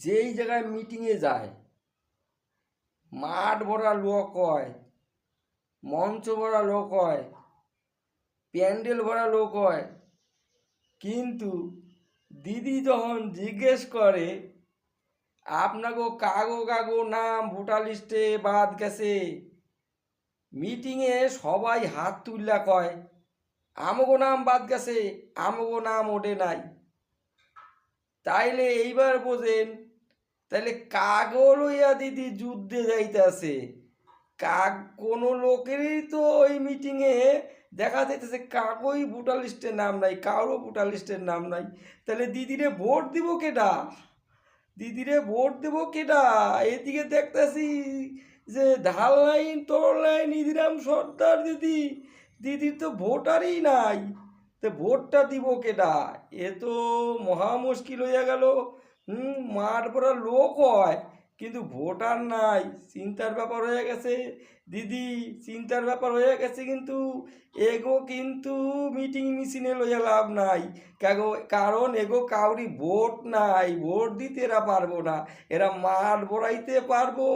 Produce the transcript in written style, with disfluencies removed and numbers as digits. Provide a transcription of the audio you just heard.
যেই জায়গায় মিটিংয়ে যায় মাঠ ভরা লোক হয়, মঞ্চ ভরা লোক হয়, প্যান্ডেল ভরা লোক হয়, কিন্তু দিদি যখন জিজ্ঞেস করে আপনাকে কাগো কাগো নাম ভোটার লিস্টে বাদ গেছে, মিটিংয়ে সবাই হাত তুললা কয় আমগো নাম বাদ গেছে, আমগো নাম ওঠে নাই। তাইলে এইবার বোঝেন, তাইলে কাগো লইয়া দিদি যুদ্ধে যাইতেছে। কোনো লোকেরই তো ওই মিটিংয়ে দেখা যাইতেছে কাগোই ভোটার লিস্টের নাম নাই, কারো ভোটার লিস্টের নাম নাই। তাহলে দিদিরে ভোট দিব কেডা? দিদিরে ভোট দেব কেডা? এদিকে দেখতেছি যে ঢাল লাইন তোর লাইন ইদিরাম সর্দার দিদি, দিদির তো ভোটারই নাই। তো ভোটটা দিব কেডা? এ তো মহা মুশকিল হইয়া গেল। মাঠ ভরা লোক হয় কিন্তু ভোটার নাই, চিন্তার ব্যাপার হয়ে গেছে দিদি, চিন্তার ব্যাপার হয়ে গেছে। কিন্তু এগো কিন্তু মিটিং মিছিলে লইয়া লাভ নাই, কারণ এগো কাউরি ভোট নাই, ভোট দিতে এরা পারবো না, এরা মাঠ ভরাইতে পারবো।